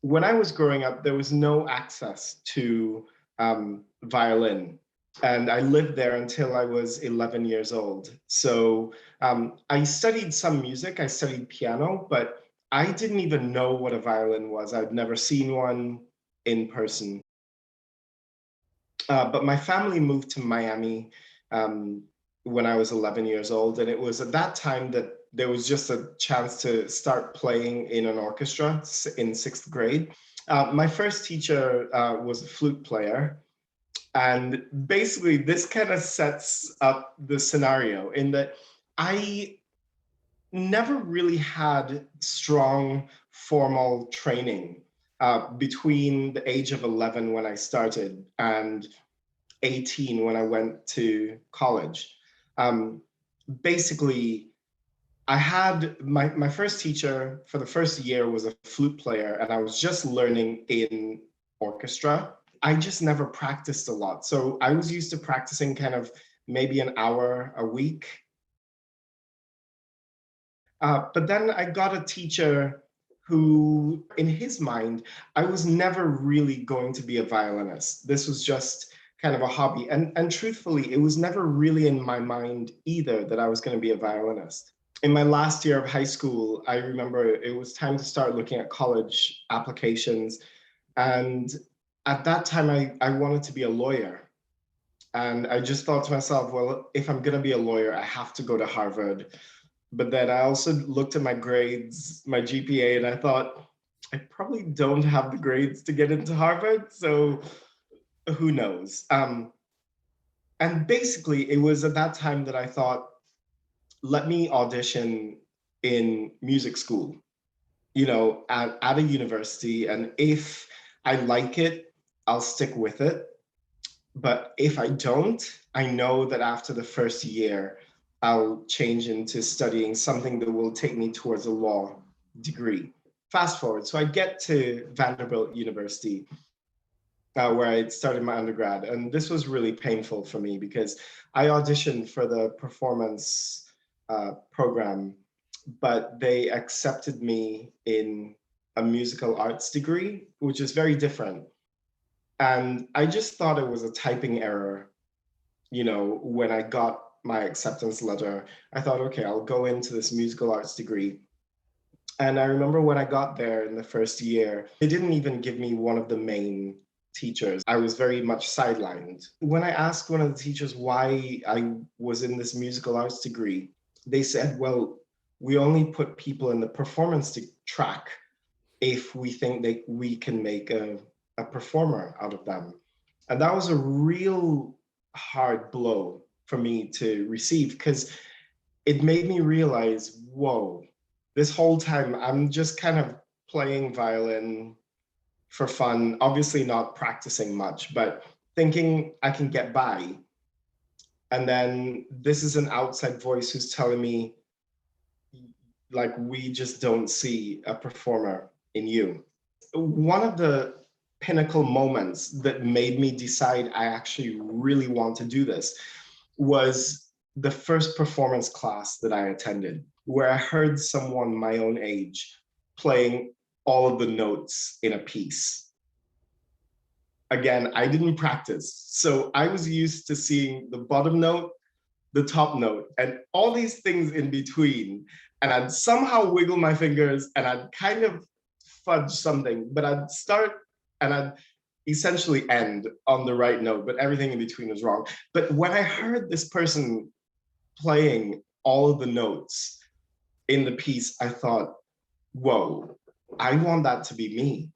when I was growing up, there was no access to violin. And I lived there until I was 11 years old. So I studied some music, I studied piano, but I didn't even know what a violin was. I'd never seen one in person. But my family moved to Miami um, when I was 11 years old. And it was at that time that there was just a chance to start playing in an orchestra in sixth grade. My first teacher was a flute player. And basically, this kind of sets up the scenario in that I never really had strong formal training between the age of 11 when I started and 18 when I went to college. Um, Basically, I had my first teacher for the first year was a flute player, and I was just learning in orchestra. I just never practiced a lot. So I was used to practicing kind of maybe an hour a week. But then I got a teacher who, in his mind, I was never really going to be a violinist. This was just kind of a hobby. And truthfully, it was never really in my mind either that I was going to be a violinist. In my last year of high school, I remember it was time to start looking at college applications. And at that time, I wanted to be a lawyer. And I just thought to myself, well, if I'm going to be a lawyer, I have to go to Harvard. But then I also looked at my grades, my GPA, and I thought, I probably don't have the grades to get into Harvard. So who knows? And basically, it was at that time that I thought, let me audition in music school, at a university. And if I like it, I'll stick with it. But if I don't, I know that after the first year, I'll change into studying something that will take me towards a law degree. Fast forward. So I get to Vanderbilt University, where I started my undergrad. And this was really painful for me because I auditioned for the performance program, but they accepted me in a musical arts degree, which is very different. And I just thought it was a typing error. When I got my acceptance letter, I thought, okay, I'll go into this musical arts degree. And I remember when I got there in the first year, they didn't even give me one of the main teachers. I was very much sidelined. When I asked one of the teachers why I was in this musical arts degree, they said, well, we only put people in the performance track if we think that we can make a performer out of them. And that was a real hard blow for me to receive because it made me realize, whoa, this whole time I'm just kind of playing violin for fun, obviously not practicing much, but thinking I can get by. And then this is an outside voice who's telling me, like, we just don't see a performer in you. One of the pinnacle moments that made me decide I actually really want to do this was the first performance class that I attended, where I heard someone my own age playing all of the notes in a piece. Again, I didn't practice. So I was used to seeing the bottom note, the top note, and all these things in between. And I'd somehow wiggle my fingers and I'd kind of fudge something, but I'd start and I'd essentially end on the right note, but everything in between was wrong. But when I heard this person playing all of the notes in the piece, I thought, whoa, I want that to be me.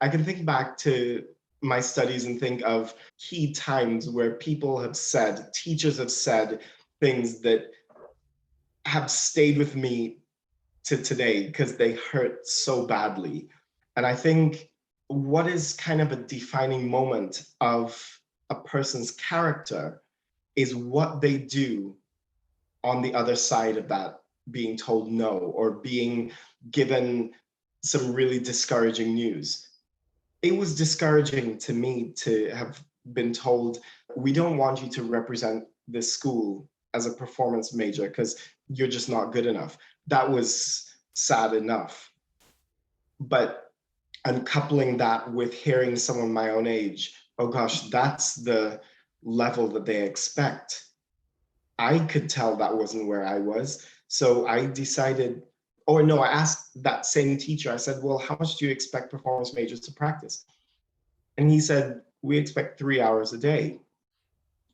I can think back to my studies and think of key times where people have said, teachers have said things that have stayed with me to today because they hurt so badly. And I think what is kind of a defining moment of a person's character is what they do on the other side of that being told no or being given some really discouraging news. It was discouraging to me to have been told, we don't want you to represent this school as a performance major because you're just not good enough. That was sad enough. But And coupling that with hearing someone my own age, oh gosh, that's the level that they expect. I could tell that wasn't where I was. So I decided, or no, I asked that same teacher, I said, well, how much do you expect performance majors to practice? And he said, we expect 3 hours a day.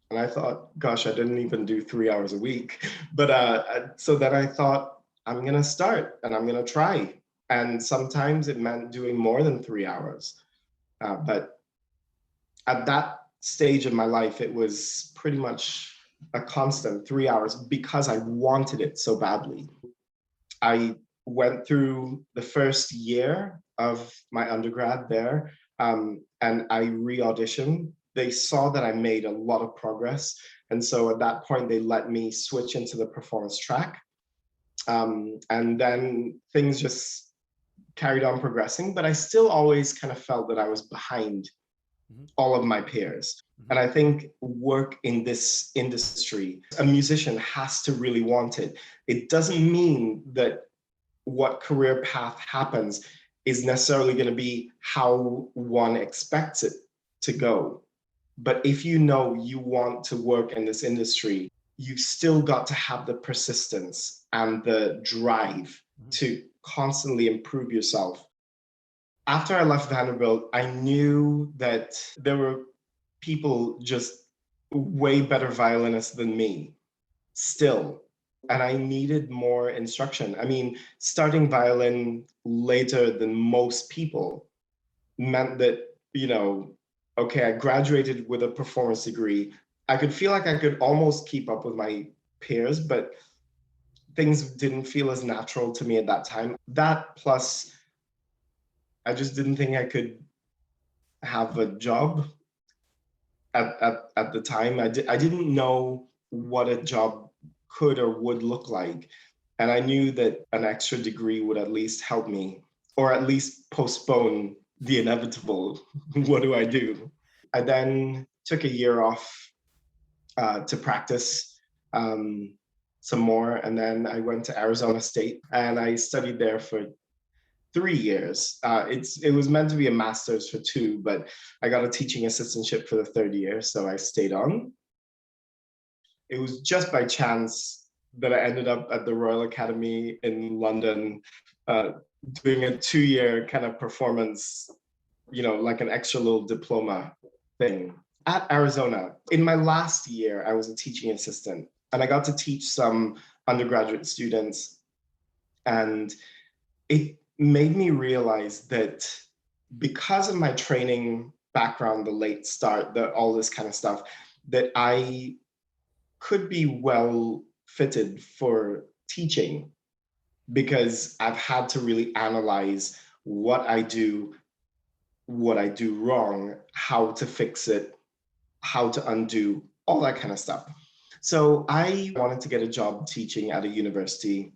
And I thought, gosh, I didn't even do 3 hours a week. But so then I thought, I'm going to start and I'm going to try. And sometimes it meant doing more than 3 hours. But at that stage of my life, it was pretty much a constant 3 hours because I wanted it so badly. I went through the first year of my undergrad there, and I re-auditioned. They saw that I made a lot of progress. And so at that point, they let me switch into the performance track. And then things just carried on progressing, but I still always kind of felt that I was behind all of my peers. And I think work in this industry, a musician has to really want it. It doesn't mean that what career path happens is necessarily going to be how one expects it to go. But if you know you want to work in this industry, you've still got to have the persistence and the drive to constantly improve yourself. After I left Vanderbilt, I knew that there were people just way better violinists than me still. And I needed more instruction. I mean, starting violin later than most people meant that, okay, I graduated with a performance degree. I could feel like I could almost keep up with my peers, but things didn't feel as natural to me at that time. That plus, I just didn't think I could have a job at the time. I didn't know what a job could or would look like. And I knew that an extra degree would at least help me, or at least postpone the inevitable. What do I do? I then took a year off to practice some more. And then I went to Arizona State and I studied there for 3 years. It was meant to be a master's for 2, but I got a teaching assistantship for the third year, so I stayed on. It was just by chance that I ended up at the Royal Academy in London, doing a 2-year kind of performance, like an extra little diploma thing. At Arizona, in my last year, I was a teaching assistant, and I got to teach some undergraduate students, and it made me realize that because of my training background, the late start, all this kind of stuff, that I could be well fitted for teaching because I've had to really analyze what I do wrong, how to fix it, how to undo, all that kind of stuff. So I wanted to get a job teaching at a university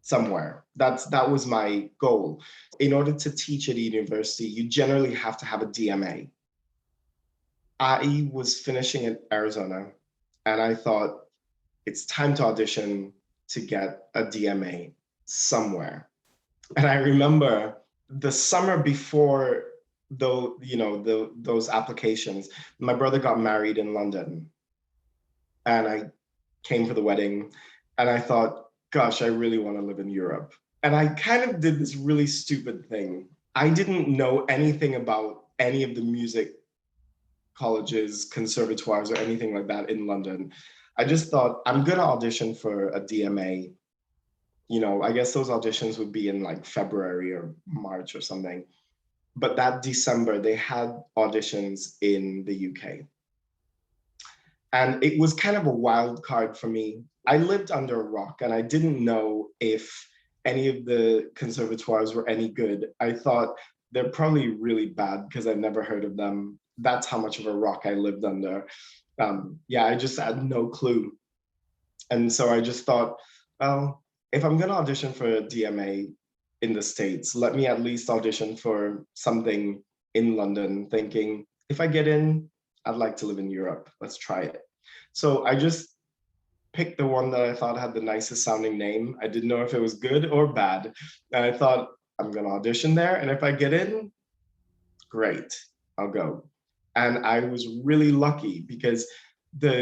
somewhere. That was my goal. In order to teach at a university, you generally have to have a DMA. I was finishing in Arizona and I thought it's time to audition to get a DMA somewhere. And I remember the summer before those applications, my brother got married in London and I came for the wedding and I thought, gosh, I really want to live in Europe. And I kind of did this really stupid thing. I didn't know anything about any of the music colleges, conservatoires, or anything like that in London. I just thought, I'm going to audition for a DMA. I guess those auditions would be in like February or March or something. But that December, they had auditions in the UK. And it was kind of a wild card for me. I lived under a rock and I didn't know if any of the conservatoires were any good. I thought they're probably really bad because I'd never heard of them. That's how much of a rock I lived under. I just had no clue. And so I just thought, well, if I'm going to audition for a DMA in the States, let me at least audition for something in London, thinking if I get in, I'd like to live in Europe. Let's try it. So I just picked the one that I thought had the nicest sounding name. I didn't know if it was good or bad. And I thought, I'm going to audition there. And if I get in, great, I'll go. And I was really lucky because the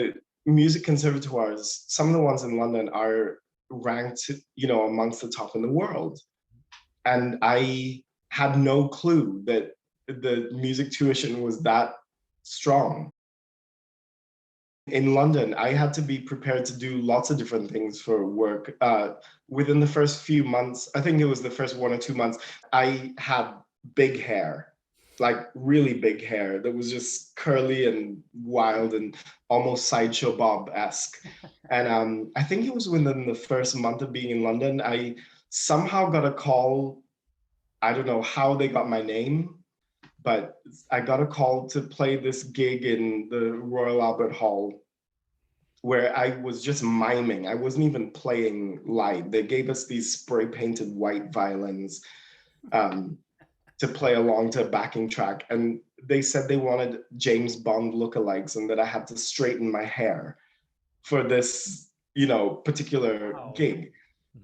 music conservatoires, some of the ones in London are ranked, amongst the top in the world. And I had no clue that the music tuition was that strong. In London, I had to be prepared to do lots of different things for work. Within the first few months, I think it was the first 1 or 2 months, I had big hair, like really big hair that was just curly and wild and almost Sideshow Bob-esque. And I think it was within the first month of being in London, I somehow got a call. I don't know how they got my name, but I got a call to play this gig in the Royal Albert Hall where I was just miming. I wasn't even playing live. They gave us these spray painted white violins to play along to a backing track. And they said they wanted James Bond lookalikes and that I had to straighten my hair for this, particular gig.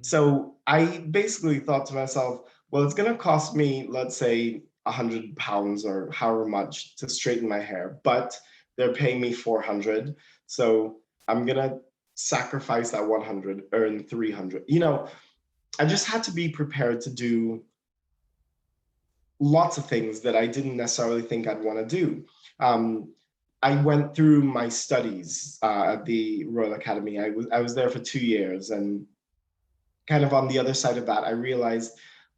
So I basically thought to myself, well, it's going to cost me, let's say, £100 or however much to straighten my hair, but they're paying me 400. So I'm going to sacrifice that 100, earn 300. I just had to be prepared to do lots of things that I didn't necessarily think I'd want to do. I went through my studies at the Royal Academy. I was there for 2 years, and kind of on the other side of that, I realized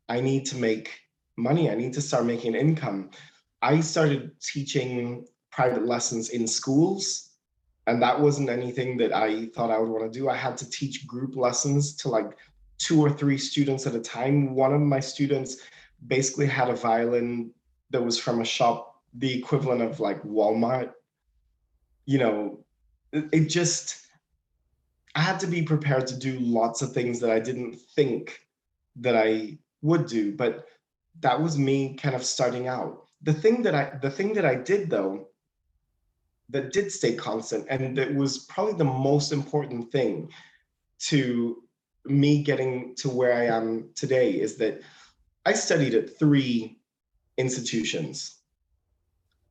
I need to make money. I need to start making income. I started teaching private lessons in schools, and that wasn't anything that I thought I would want to do. I had to teach group lessons to like 2 or 3 students at a time. One of my students basically had a violin that was from a shop, the equivalent of like Walmart. It just, I had to be prepared to do lots of things that I didn't think that I would do, but that was me kind of starting out. The thing that I did though, that did stay constant, and that was probably the most important thing to me getting to where I am today, is that I studied at 3 institutions.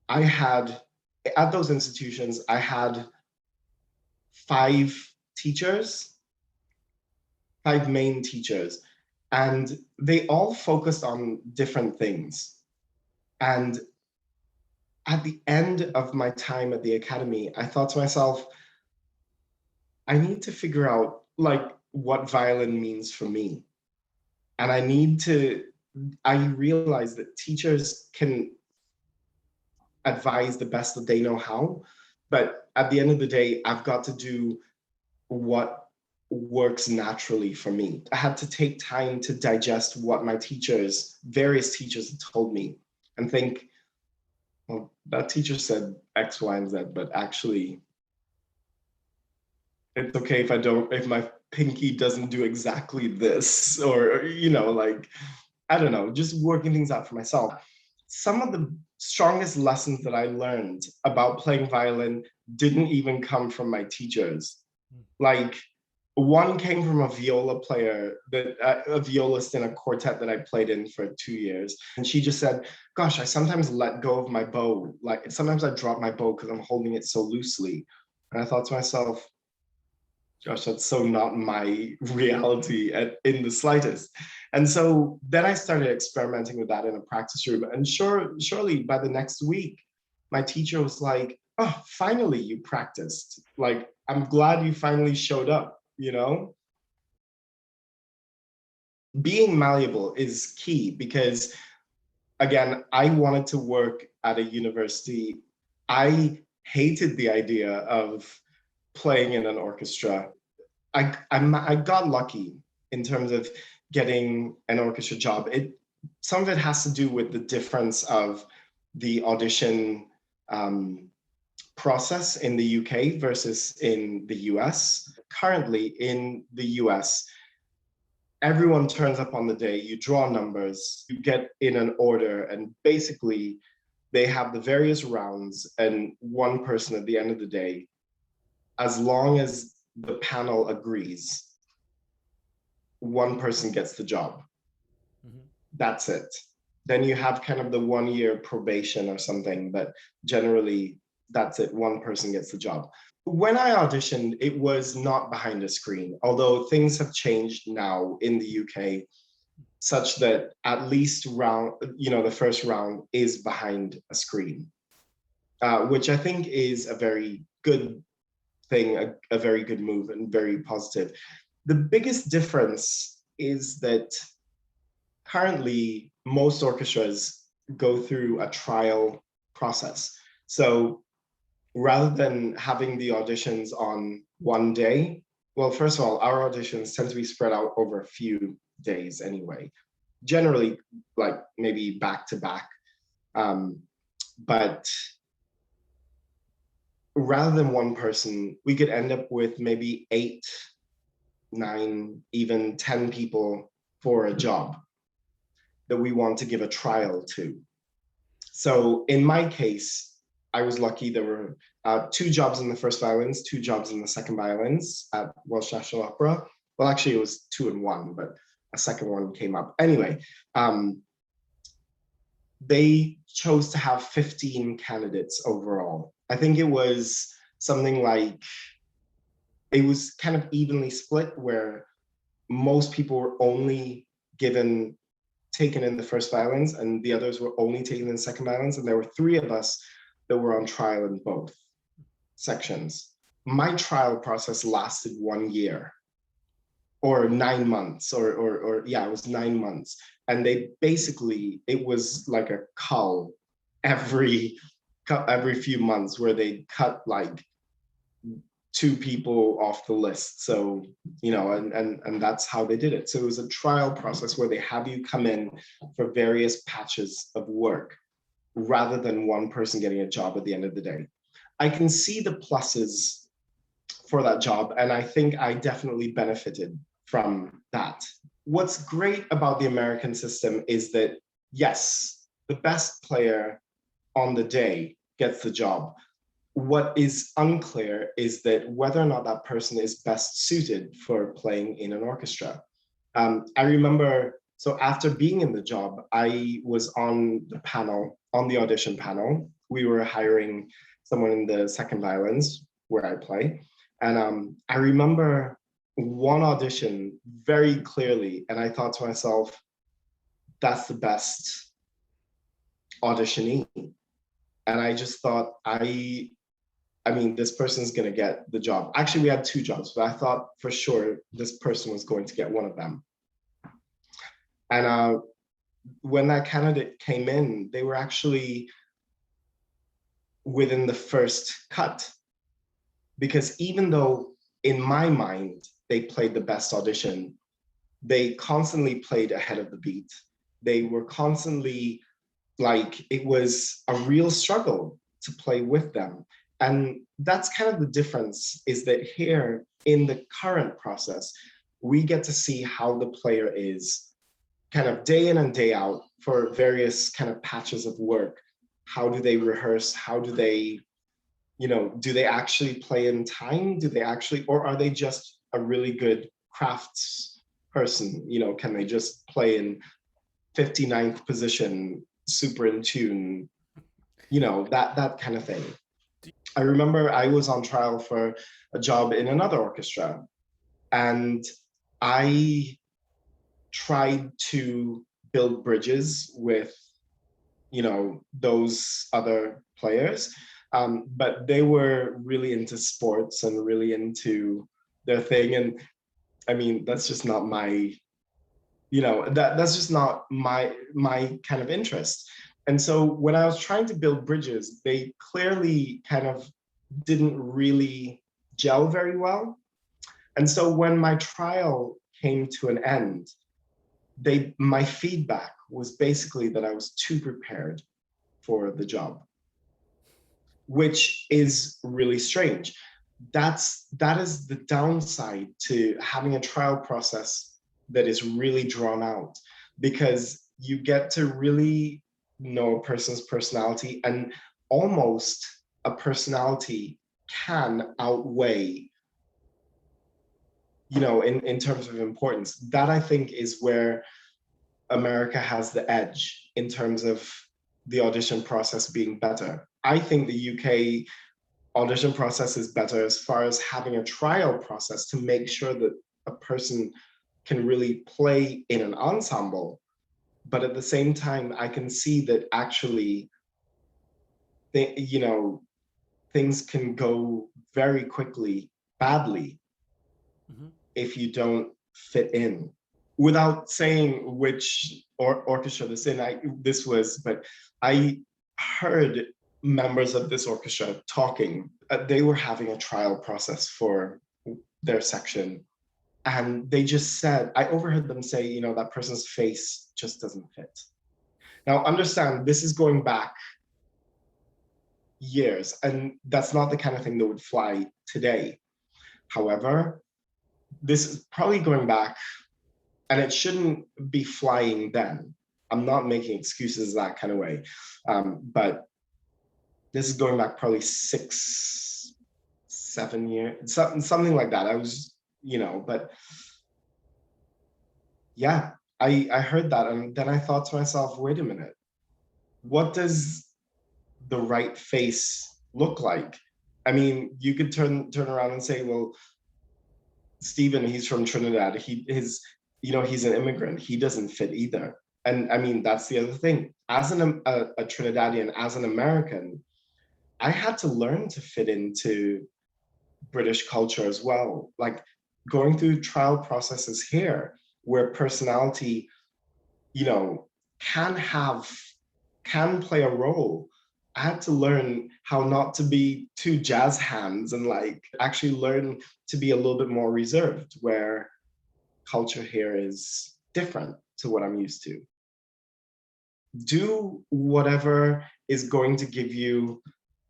At those institutions, I had 5 teachers, 5 main teachers, and they all focused on different things. And at the end of my time at the academy, I thought to myself, I need to figure out like what violin means for me. And I realized that teachers can advise the best that they know how, but at the end of the day, I've got to do what works naturally for me. I had to take time to digest what my various teachers had told me, and think, well, that teacher said X, Y, and Z, but actually it's okay if my pinky doesn't do exactly this, or, I don't know, just working things out for myself. Some of the strongest lessons that I learned about playing violin didn't even come from my teachers. Like, one came from a viola player, a violist in a quartet that I played in for 2 years. And she just said, gosh, I sometimes let go of my bow. Like, sometimes I drop my bow because I'm holding it so loosely. And I thought to myself, gosh, that's so not my reality in the slightest. And so then I started experimenting with that in a practice room. And surely by the next week, my teacher was like, oh, finally you practiced. Like, I'm glad you finally showed up, Being malleable is key because, again, I wanted to work at a university. I hated the idea of playing in an orchestra. I got lucky in terms of getting an orchestra job. Some of it has to do with the difference of the audition process in the UK versus in the US. Currently in the US, everyone turns up on the day, you draw numbers, you get in an order, and basically they have the various rounds, and one person at the end of the day, as long as the panel agrees, one person gets the job. That's it. Then you have kind of the 1 year probation or something, but generally that's it. One person gets the job. When I auditioned, it was not behind a screen, although things have changed now in the UK such that at least the first round is behind a screen, which I think is a very good thing, a very good move and very positive. The biggest difference is that currently most orchestras go through a trial process. So rather than having the auditions on one day, well, first of all, our auditions tend to be spread out over a few days anyway, generally like maybe back to back. But rather than one person, we could end up with maybe 8, 9, even 10 people for a job that we want to give a trial to. So in my case, I was lucky. There were 2 jobs in the first violins, 2 jobs in the second violins at Welsh National Opera. Well, actually it was 2 and 1, but a second one came up. Anyway, they chose to have 15 candidates overall. I think it was something like, it was kind of evenly split where most people were only taken in the first violins and the others were only taken in the second violins. And there were 3 of us that were on trial in both sections. My trial process lasted 1 year or 9 months or yeah, it was 9 months. And it was like a cull every few months where they cut like 2 people off the list. So, and that's how they did it. So it was a trial process where they have you come in for various patches of work rather than one person getting a job at the end of the day. I can see the pluses for that job, and I think I definitely benefited from that. What's great about the American system is that, yes, the best player on the day gets the job. What is unclear is that whether or not that person is best suited for playing in an orchestra. I remember, so after being in the job, I was on the audition panel. We were hiring someone in the second violins where I play. And I remember one audition very clearly, and I thought to myself, that's the best auditionee. And I just thought, I mean, this person's going to get the job. Actually, we had 2 jobs, but I thought for sure this person was going to get one of them. And when that candidate came in, they were actually within the first cut. Because even though in my mind, they played the best audition, they constantly played ahead of the beat. They were constantly like, it was a real struggle to play with them. And that's kind of the difference, is that here in the current process, we get to see how the player is kind of day in and day out for various kind of patches of work. How do they rehearse? How do they, do they actually play in time? Or are they just a really good crafts person? Can they just play in 59th position, super in tune, that kind of thing. I remember I was on trial for a job in another orchestra, and I tried to build bridges with, those other players, but they were really into sports and really into their thing. And I mean, that's just not my, that's just not my kind of interest. And so when I was trying to build bridges, they clearly kind of didn't really gel very well. And so when my trial came to an end, my feedback was basically that I was too prepared for the job, which is really strange. That is the downside to having a trial process that is really drawn out, because you get to really know a person's personality, and almost a personality can outweigh, in terms of importance. That I think is where America has the edge in terms of the audition process being better. I think the UK audition process is better as far as having a trial process to make sure that a person can really play in an ensemble. But at the same time, I can see that actually, you know, things can go very quickly badly if you don't fit in. Without saying which orchestra this was, but I heard members of this orchestra talking. They were having a trial process for their section. And they just said, I overheard them say, you know, that person's face just doesn't fit. Now, understand, this is going back years, and that's not the kind of thing that would fly today. However, this is probably going back, and it shouldn't be flying then. I'm not making excuses that kind of way. But this is going back probably 6, 7 years, something like that. I was, you know, but yeah, I heard that. And then I thought to myself, wait a minute, what does the right face look like? I mean, you could turn around and say, well, Steven, he's from Trinidad. He's an immigrant. He doesn't fit either. And I mean, that's the other thing. As a Trinidadian, as an American, I had to learn to fit into British culture as well. Like going through trial processes here where personality, you know, can play a role. I had to learn how not to be too jazz hands and like actually learn to be a little bit more reserved, where culture here is different to what I'm used to. Do whatever is going to give you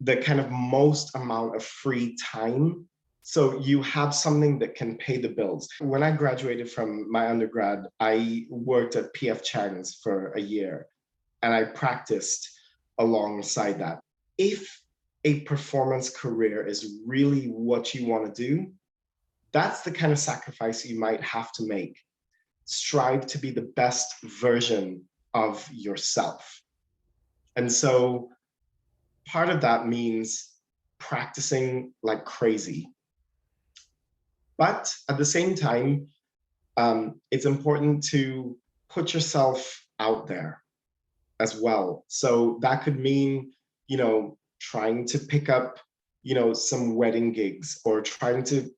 the kind of most amount of free time so you have something that can pay the bills. When I graduated from my undergrad, I worked at PF Chang's for a year and I practiced alongside that. If a performance career is really what you want to do, that's the kind of sacrifice you might have to make. Strive to be the best version of yourself. And so part of that means practicing like crazy. But at the same time, it's important to put yourself out there as well. So that could mean, you know, trying to pick up, you know, some wedding gigs or trying to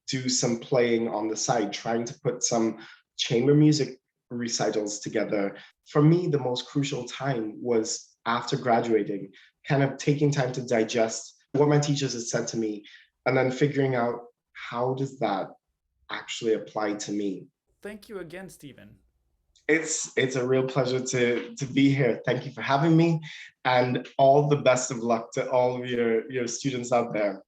do some playing on the side, trying to put some chamber music recitals together. For me, the most crucial time was after graduating, kind of taking time to digest what my teachers had said to me and then figuring out how does that actually apply to me. Thank you again, Steven. It's a real pleasure to be here. Thank you for having me, and all the best of luck to all of your students out there.